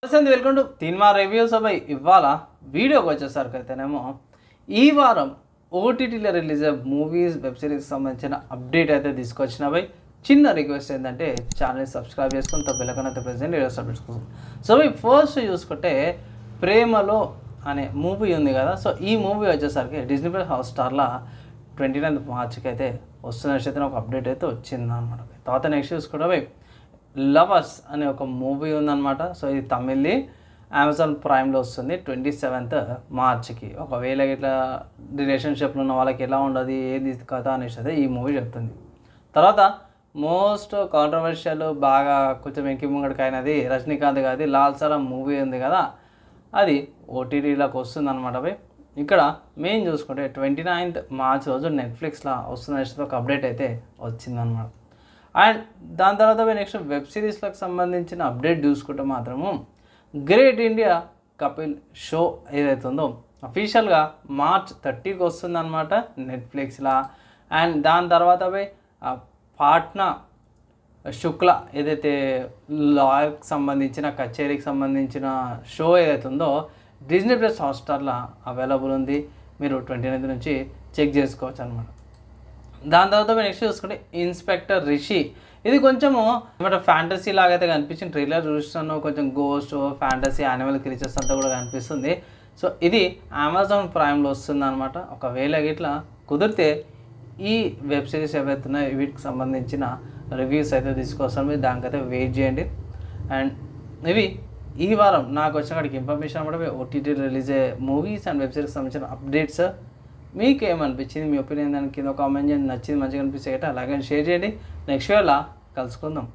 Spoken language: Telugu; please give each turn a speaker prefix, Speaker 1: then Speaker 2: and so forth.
Speaker 1: వెల్కమ్ టు సినిమా రివ్యూస్ అబ్బాయి. ఇవాళ వీడియోకి వచ్చేసరికి అయితేనేమో ఈ వారం ఓటీటీలో రిలీజ్ అయ్యే మూవీస్ వెబ్ సిరీస్కి సంబంధించిన అప్డేట్ అయితే తీసుకొచ్చిన బై. చిన్న రిక్వెస్ట్ ఏంటంటే ఛానల్ని సబ్స్క్రైబ్ చేసుకుని బెల్ అయితే ప్రెసెంట్ వీడియోస్ అప్డేట్స్ కోసం. సో బై ఫస్ట్ చూసుకుంటే ప్రేమలో అనే మూవీ ఉంది కదా. సో ఈ మూవీ వచ్చేసరికి డిజ్నీ ప్లస్ హాట్స్టార్లో 29th మార్చికి అయితే వస్తున్న ఒక అప్డేట్ అయితే వచ్చింది అనమాట. తర్వాత నెక్స్ట్ చూసుకుంటే బై లవర్స్ అనే ఒక మూవీ ఉందన్నమాట. సో ఇది తమిళ్ది అమెజాన్ ప్రైమ్లో వస్తుంది 27th మార్చికి. ఒకవేళ ఇట్లా రిలేషన్షిప్లో ఉన్న వాళ్ళకి ఎలా ఉండదు ఏది కథ అనేసి అయితే ఈ మూవీ చెప్తుంది. తర్వాత మోస్ట్ కాంట్రవర్షియల్ బాగా కొంచెం ఎంకి ముంగడికైనది రజనీకాంత్ గారి లాల్ సలాం మూవీ ఉంది కదా, అది ఓటీటీలోకి వస్తుంది అనమాట. ఇక్కడ మెయిన్ చూసుకుంటే 29th మార్చ్ రోజు నెట్ఫ్లిక్స్లో వస్తున్న ఒక అప్డేట్ అయితే వచ్చిందనమాట. అండ్ దాని తర్వాత నెక్స్ట్ వెబ్ సిరీస్లకు సంబంధించిన అప్డేట్ చూసుకుంటే మాత్రము గ్రేట్ ఇండియా కపిల్ షో ఏదైతే ఉందో అఫీషియల్గా March 30కి వస్తుందన్నమాట నెట్ఫ్లిక్స్లో. అండ్ దాని తర్వాత పాట్నా శుక్ల ఏదైతే లాయర్కి సంబంధించిన కచేరీకి సంబంధించిన షో ఏదైతే ఉందో డిజ్నీ ప్లస్ హాట్స్టార్లో అవైలబుల్ ఉంది. మీరు 29th నుంచి చెక్ చేసుకోవచ్చు అనమాట. దాని తర్వాత నెక్స్ట్ చూసుకుంటే ఇన్స్పెక్టర్ రిషి. ఇది కొంచెము ఏమంటే ఫ్యాంటసీ లాగా అయితే కనిపించింది. ట్రైలర్ చూస్తున్నాను, కొంచెం గోస్ట్ ఫ్యాంటసీ యానిమల్ క్రీచర్స్ అంతా కూడా కనిపిస్తుంది. సో ఇది అమెజాన్ ప్రైమ్లో వస్తుంది అనమాట. ఒకవేళ ఇట్లా కుదిరితే ఈ వెబ్ సిరీస్ ఏవైతే ఉన్నాయో వీటికి సంబంధించిన రివ్యూస్ అయితే తీసుకొస్తాను, మీరు దానికైతే వెయిట్ చేయండి. అండ్ ఇవి ఈ వారం నాకు వచ్చిన కాడికి ఇన్ఫర్మేషన్ అనమాట. ఓటీటీ రిలీజ్ అయ్యే మూవీస్ అండ్ వెబ్ సిరీస్కి సంబంధించిన అప్డేట్స్. మీకు ఏమనిపించింది, మీ ఒపీనియన్ దాని కింద కామెంట్ చేయండి. నచ్చింది మంచిగా అనిపిస్తే అలాగే షేర్ చేయండి. నెక్స్ట్ వేళ కలుసుకుందాం.